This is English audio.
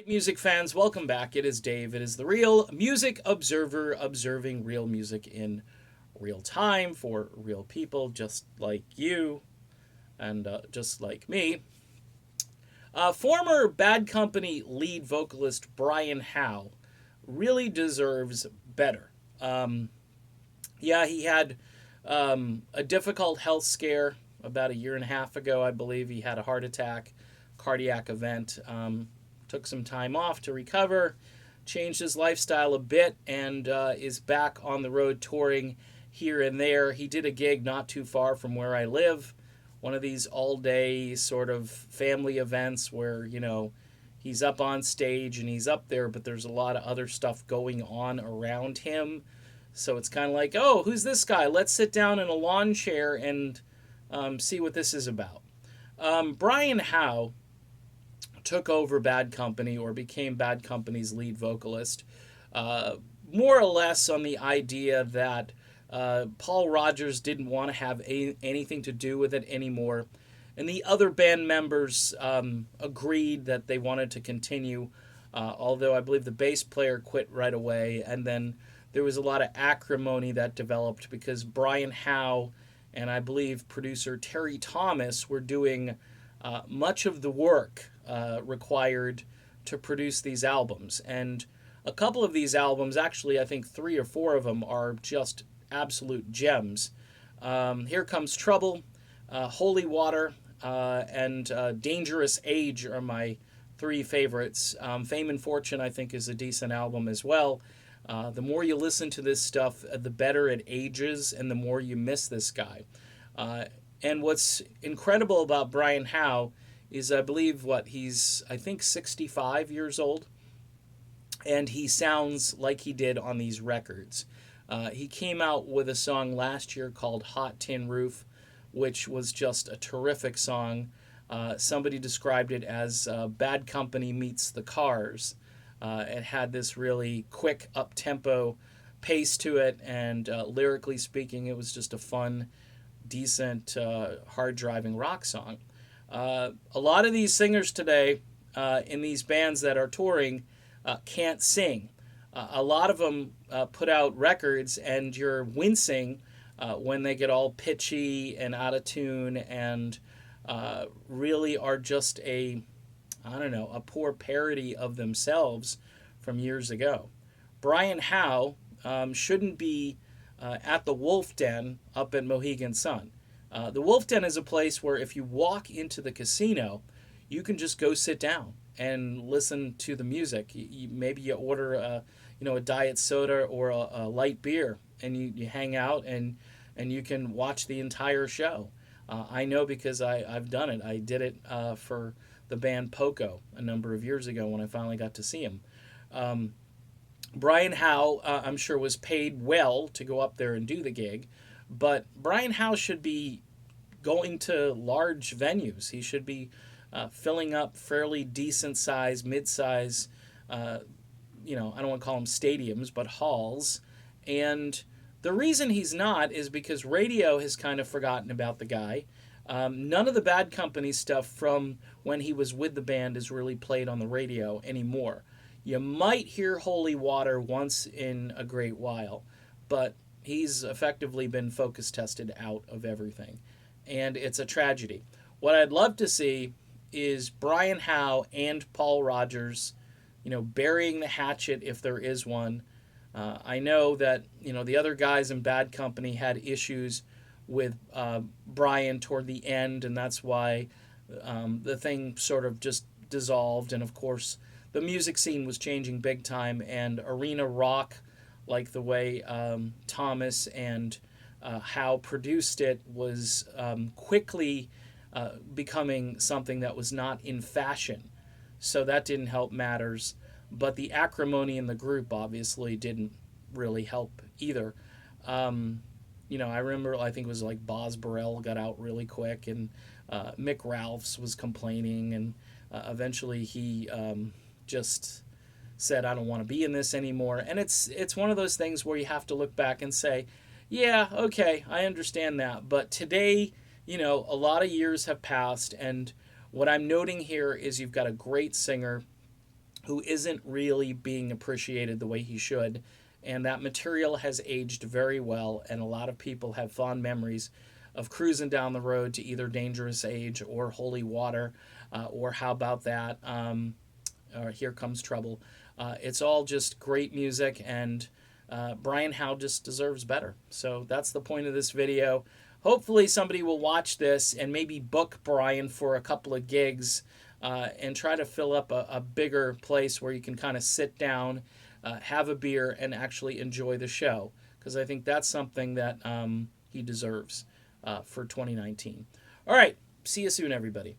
Music fans, welcome back. It is Dave. It is the Real Music Observer, observing real music in real time for real people just like you and just like me. Former Bad Company lead vocalist Brian Howe really deserves better. Yeah, he had a difficult health scare about a year and a half ago, I believe. He had a heart attack, cardiac event. Took some time off to recover, changed his lifestyle a bit, and is back on the road touring here and there. He did a gig not too far from where I live, one of these all day sort of family events where, he's up on stage and he's up there, but there's a lot of other stuff going on around him. So it's kind of like, oh, who's this guy? Let's sit down in a lawn chair and see what this is about. Brian Howe took over Bad Company or became Bad Company's lead vocalist, more or less on the idea that Paul Rodgers didn't want to have anything to do with it anymore. And the other band members agreed that they wanted to continue, although I believe the bass player quit right away. And then there was a lot of acrimony that developed because Brian Howe and I believe producer Terry Thomas were doing much of the work required to produce these albums. And a couple of these albums, actually, I think three or four of them, are just absolute gems. Here Comes Trouble, Holy Water, and Dangerous Age are my three favorites. Fame and Fortune, I think, is a decent album as well. The more you listen to this stuff, the better it ages and the more you miss this guy. And what's incredible about Brian Howe is I believe I think 65 years old, and he sounds like he did on these records. He came out with a song last year called Hot Tin Roof, which was just a terrific song. Somebody described it as Bad Company meets the Cars. It had this really quick up-tempo pace to it, and lyrically speaking, it was just a fun, decent, hard-driving rock song. A lot of these singers today in these bands that are touring can't sing. A lot of them put out records, and you're wincing when they get all pitchy and out of tune and really are just a poor parody of themselves from years ago. Brian Howe shouldn't be at the Wolf Den up at Mohegan Sun. The Wolf Den is a place where if you walk into the casino, you can just go sit down and listen to the music. Maybe you order a diet soda or a light beer, and you hang out and you can watch the entire show. I know because I've done it. I did it for the band Poco a number of years ago when I finally got to see him. Brian Howe, I'm sure, was paid well to go up there and do the gig, but Brian Howe should be going to large venues. He should be filling up fairly decent size, mid-size, I don't want to call them stadiums, but halls. And the reason he's not is because radio has kind of forgotten about the guy. None of the Bad Company stuff from when he was with the band is really played on the radio anymore. You might hear Holy Water once in a great while, but he's effectively been focus tested out of everything. And it's a tragedy. What I'd love to see is Brian Howe and Paul Rodgers, burying the hatchet if there is one. I know that, the other guys in Bad Company had issues with Brian toward the end, and that's why the thing sort of just dissolved. And of course, the music scene was changing big time, and arena rock, like the way Thomas and Howe produced it, was quickly becoming something that was not in fashion. So that didn't help matters. But the acrimony in the group obviously didn't really help either. I remember, I think it was like Boz Burrell got out really quick, and Mick Ralphs was complaining, and eventually he just said, I don't want to be in this anymore. And it's one of those things where you have to look back and say, yeah, okay, I understand that. But today, a lot of years have passed, and what I'm noting here is you've got a great singer who isn't really being appreciated the way he should. And that material has aged very well, and a lot of people have fond memories of cruising down the road to either Dangerous Age or Holy Water, or How About That, or Here Comes Trouble. It's all just great music, and Brian Howe just deserves better. So that's the point of this video. Hopefully somebody will watch this and maybe book Brian for a couple of gigs, and try to fill up a bigger place where you can kind of sit down, have a beer, and actually enjoy the show. Because I think that's something that he deserves for 2019. All right. See you soon, everybody.